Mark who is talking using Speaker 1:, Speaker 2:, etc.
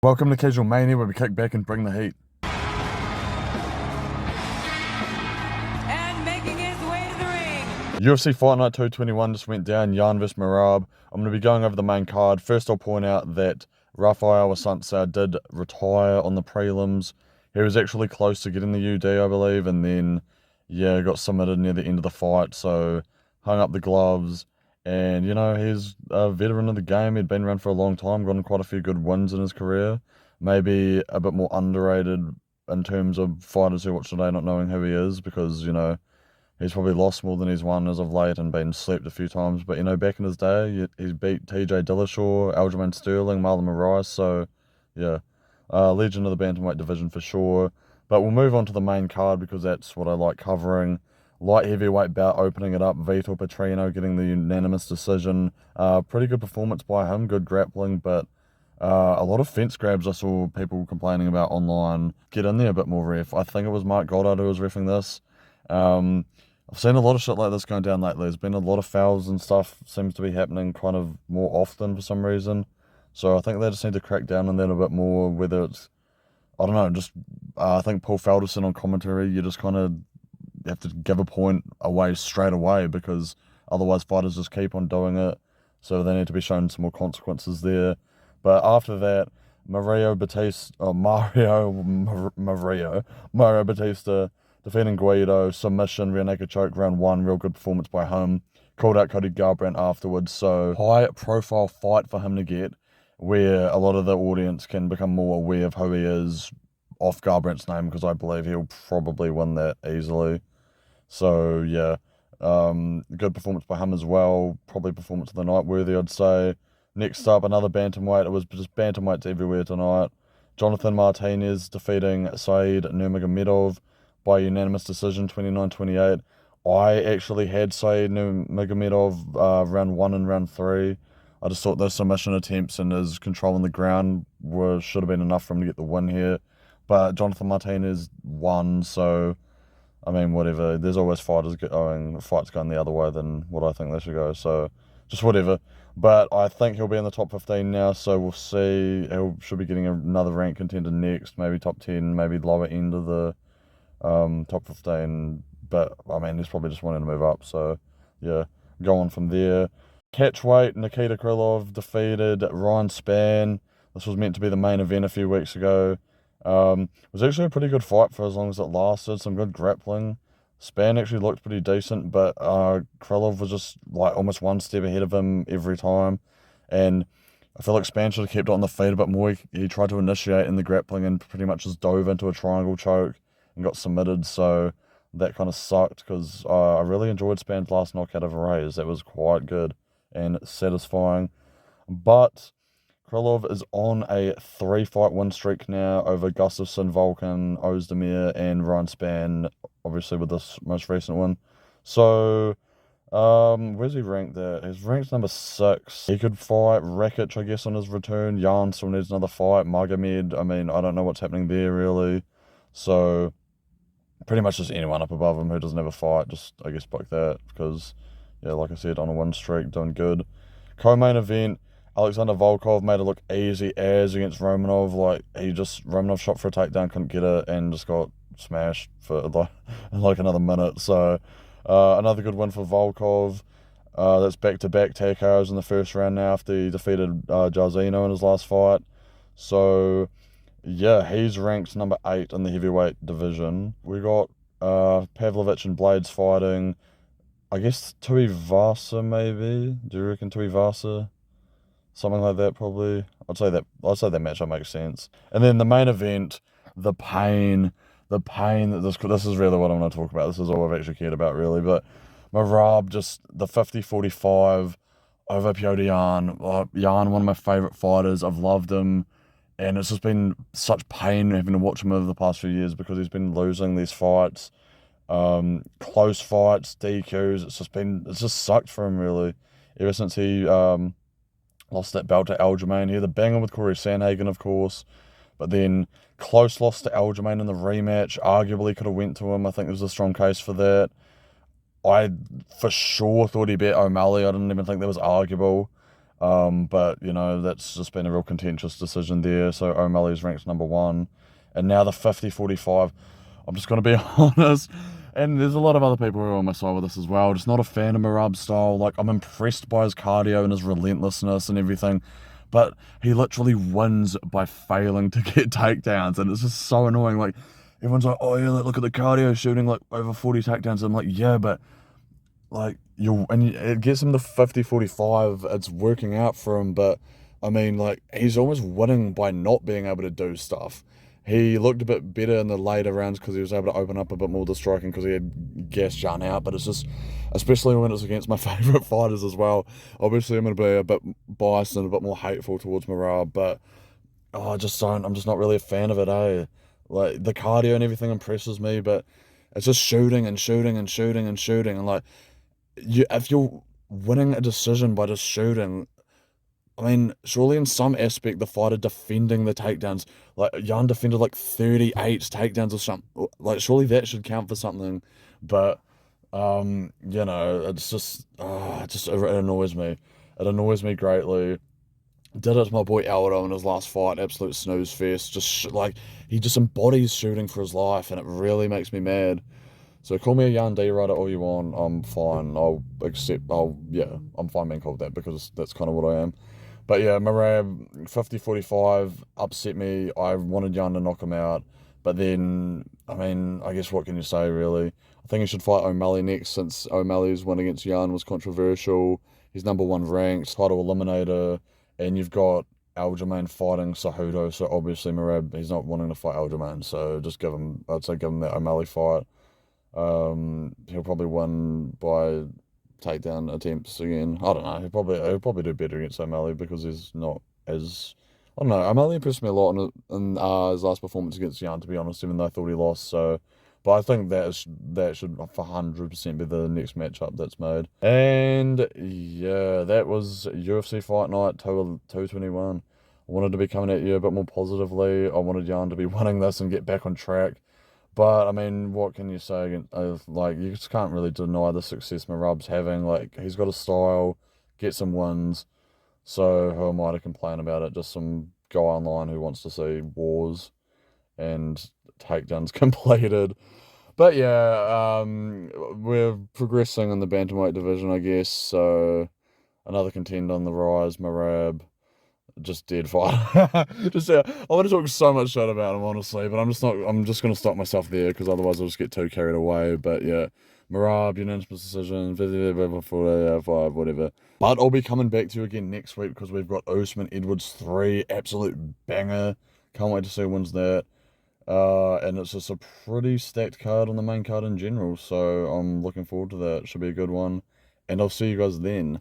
Speaker 1: Welcome to Casual Mania, where we kick back and bring the heat.
Speaker 2: And making his way to the ring.
Speaker 1: UFC Fight Night 221 just went down, Jan vs Merab. I'm going to be going over the main card. First, I'll point out that Rafael Assunção did retire on the prelims. He was actually close to getting the UD, I believe, and then, yeah, got submitted near the end of the fight, so hung up the gloves. And, he's a veteran of the game. He'd been around for a long time, gotten quite a few good wins in his career. Maybe a bit more underrated in terms of fighters who watch today not knowing who he is, because, he's probably lost more than he's won as of late and been slept a few times. But, back in his day, he's beat TJ Dillashaw, Aljamain Sterling, Marlon Moraes. So, yeah, legend of the bantamweight division for sure. But we'll move on to the main card because that's what I like covering. Light heavyweight bout opening it up. Vitor Petrino getting the unanimous decision. Pretty good performance by him. Good grappling, but a lot of fence grabs I saw people complaining about online. Get in there a bit more, ref. I think it was Mark Goddard who was reffing this. I've seen a lot of shit like this going down lately. There's been a lot of fouls and stuff seems to be happening kind of more often for some reason. So I think they just need to crack down on that a bit more, whether it's, I don't know, just I think Paul Felderson on commentary, you just kind of have to give a point away straight away because otherwise fighters just keep on doing it. So they need to be shown some more consequences there. But after that, Mario Batista defeating Guido, submission, rear naked choke, round one, real good performance by him. Called out Cody Garbrandt afterwards, so high profile fight for him to get, where a lot of the audience can become more aware of who he is off Garbrandt's name, because I believe he'll probably win that easily. So yeah, good performance by him as well. Probably performance of the night worthy, I'd say. Next up, another bantamweight. It was just bantamweights everywhere tonight. Jonathan Martinez defeating Said Nurmagomedov by unanimous decision, 29-28. I actually had Said Nurmagomedov round one and round three. I just thought those submission attempts and his control on the ground should have been enough for him to get the win here. But Jonathan Martinez won, so I mean, whatever. There's always fights going the other way than what I think they should go. So just whatever. But I think he'll be in the top 15 now, so we'll see. He should be getting another rank contender next, maybe top 10, maybe lower end of the top 15. But I mean, he's probably just wanting to move up. So yeah, go on from there. Catchweight, Nikita Krylov defeated Ryan Spann. This was meant to be the main event a few weeks ago. It was actually a pretty good fight for as long as it lasted. Some good grappling. Spann actually looked pretty decent, but Krylov was just like almost one step ahead of him every time. And I feel like Spann should have kept it on the feet a bit more. He tried to initiate in the grappling and pretty much just dove into a triangle choke and got submitted. So that kind of sucked because I really enjoyed Spann's last knockout of Reyes. That was quite good and satisfying. But Krylov is on a 3-fight win streak now over Gustafsson, Volkan, Ozdemir, and Ryan Spann, obviously with this most recent one. So, where's he ranked there? He's ranked number 6. He could fight Rakic, I guess, on his return. Jan still needs another fight. Magomed, I mean, I don't know what's happening there, really. So, pretty much just anyone up above him who doesn't have a fight, just, I guess, book that, because, yeah, like I said, on a win streak, doing good. Co-main event, Alexander Volkov made it look easy as against Romanov. Romanov shot for a takedown, couldn't get it, and just got smashed for like another minute. So, another good win for Volkov. That's back-to-back TKOs in the first round now after he defeated Jairzinho in his last fight. So, yeah, he's ranked number 8 in the heavyweight division. We got Pavlovich and Blades fighting, I guess, Tuivasa maybe? Do you reckon Tuivasa? Something like that, probably. I'd say that matchup makes sense. And then the main event, the pain that this is really what I'm going to talk about. This is all I've actually cared about, really. But Merab, just the 50-45 over Piotr Jan. Jan, one of my favourite fighters. I've loved him. And it's just been such pain having to watch him over the past few years because he's been losing these fights. Close fights, DQs. It's just sucked for him, really. Ever since he lost that belt to Aljamain. He had the banger with Corey Sandhagen, of course, but then close loss to Aljamain in the rematch. Arguably could have went to him. I think there's a strong case for that. I for sure thought he beat O'Malley. I didn't even think that was arguable. But, you know, that's just been a real contentious decision there. So O'Malley's ranked number one. And now the 50-45. I'm just going to be honest. And there's a lot of other people who are on my side with this as well. Just not a fan of Merab's style. Like, I'm impressed by his cardio and his relentlessness and everything. But he literally wins by failing to get takedowns. And it's just so annoying. Like, everyone's like, oh, yeah, look at the cardio shooting like over 40 takedowns. I'm like, yeah, but like it gets him to 50-45. It's working out for him, but I mean, like, he's almost winning by not being able to do stuff. He looked a bit better in the later rounds because he was able to open up a bit more the striking because he had gassed Jan out. But it's just, especially when it's against my favorite fighters as well. Obviously, I'm going to be a bit biased and a bit more hateful towards Merab, but oh, I just don't. I'm just not really a fan of it, eh? Like, the cardio and everything impresses me, but it's just shooting and shooting and shooting and shooting, and like, if you're winning a decision by just shooting, I mean, surely in some aspect the fighter defending the takedowns, like Jan defended like 38 takedowns or something, like surely that should count for something. But you know, it's just, it annoys me. It annoys me greatly. Did it to my boy Aldo in his last fight, absolute snooze fest. Just like, he just embodies shooting for his life, and it really makes me mad. So call me a Yarn D rider all you want. I'm fine. Yeah, I'm fine being called that because that's kind of what I am. But yeah, Merab 50-45 upset me. I wanted Yarn to knock him out. But then, I mean, I guess what can you say really? I think he should fight O'Malley next since O'Malley's win against Yarn was controversial. He's number one ranked, title eliminator. And you've got Aljamain fighting Cejudo. So obviously Merab, he's not wanting to fight Aljamain. So just I'd say give him that O'Malley fight. He'll probably win by takedown attempts again. I don't know. He'll probably do better against O'Malley because he's not as, I don't know. O'Malley impressed me a lot in his last performance against Jan, to be honest, even though I thought he lost. So, but I think that should 100% be the next matchup that's made. And yeah, that was UFC Fight Night 221. I wanted to be coming at you a bit more positively. I wanted Jan to be winning this and get back on track. But I mean, what can you say against, like, you just can't really deny the success Merab's having. Like, he's got a style, get some wins. So who am I to complain about it? Just some guy online who wants to see wars and takedowns completed. But yeah, we're progressing in the bantamweight division, I guess. So another contender on the rise, Merab. Just dead fight. Just I want to talk so much shit about him, honestly, but I'm just not. I'm just gonna stop myself there because otherwise I'll just get too carried away. But yeah, Merab, unanimous decision, 5, whatever. But I'll be coming back to you again next week because we've got Usman Edwards 3, absolute banger. Can't wait to see who wins that. And it's just a pretty stacked card on the main card in general, so I'm looking forward to that. Should be a good one, and I'll see you guys then.